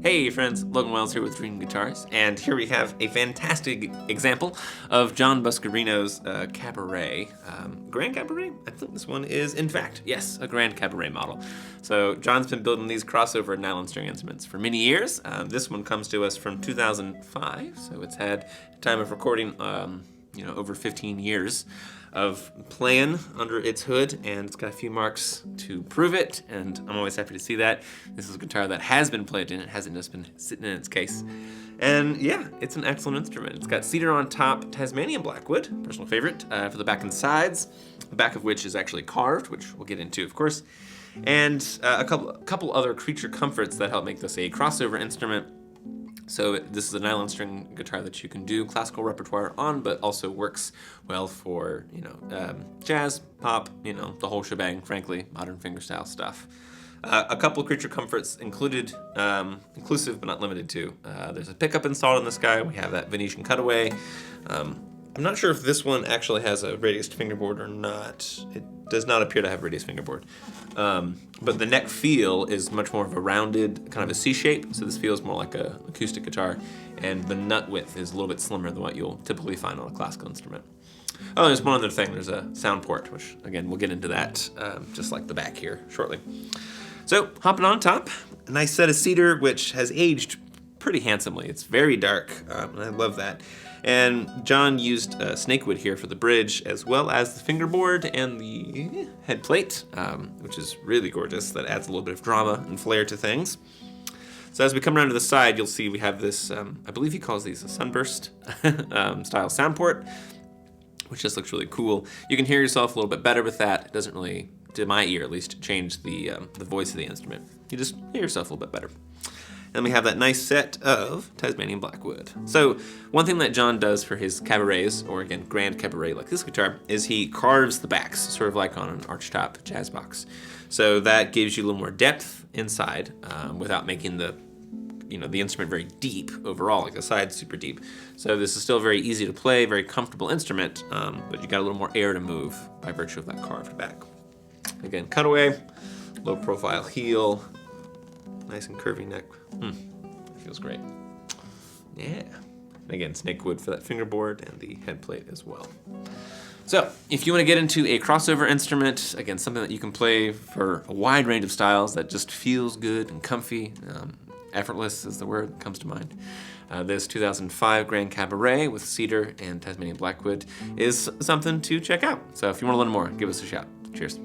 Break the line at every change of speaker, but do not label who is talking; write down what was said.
Hey friends, Logan Wells here with Dream Guitars, and here we have a fantastic example of John Buscarino's Cabaret. Grand Cabaret? I think this one is, in fact, yes, a Grand Cabaret model. So John's been building these crossover nylon string instruments for many years. This one comes to us from 2005, so it's had, time of recording, over 15 years of playing under its hood, and it's got a few marks to prove it, and I'm always happy to see that. This is a guitar that has been played in, it hasn't just been sitting in its case. And yeah, it's an excellent instrument. It's got cedar on top, Tasmanian blackwood, personal favorite, for the back and sides, the back of which is actually carved, which we'll get into, of course, and a couple other creature comforts that help make this a crossover instrument. So this is a nylon string guitar that you can do classical repertoire on, but also works well for, jazz, pop, the whole shebang, frankly, modern fingerstyle stuff. A couple creature comforts inclusive but not limited to. There's a pickup installed in this guy. We have that Venetian cutaway. I'm not sure if this one actually has a radiused fingerboard or not. It does not appear to have radius fingerboard. But the neck feel is much more of a rounded, kind of a C shape, so this feels more like an acoustic guitar, and the nut width is a little bit slimmer than what you'll typically find on a classical instrument. Oh, there's one other thing, there's a sound port, which again, we'll get into that just like the back here shortly. So, hopping on top, a nice set of cedar, which has aged pretty handsomely. It's very dark, and I love that. And John used Snakewood here for the bridge, as well as the fingerboard and the headplate, which is really gorgeous. That adds a little bit of drama and flair to things. So as we come around to the side, you'll see we have this, I believe he calls these a sunburst style sound port, which just looks really cool. You can hear yourself a little bit better with that. It doesn't really, to my ear at least, change the voice of the instrument. You just hear yourself a little bit better. And we have that nice set of Tasmanian blackwood. So one thing that John does for his cabarets, or again, grand cabaret like this guitar, is he carves the backs, sort of like on an archtop jazz box. So that gives you a little more depth inside without making the instrument very deep overall, like the side's super deep. So this is still a very easy to play, very comfortable instrument, but you got a little more air to move by virtue of that carved back. Again, cutaway, low profile heel, nice and curvy neck. Feels great. Yeah. And again, Snakewood for that fingerboard and the headplate as well. So, if you want to get into a crossover instrument, again, something that you can play for a wide range of styles that just feels good and comfy, effortless is the word that comes to mind. This 2005 Grand Cabaret with cedar and Tasmanian blackwood is something to check out. So if you want to learn more, give us a shout. Cheers.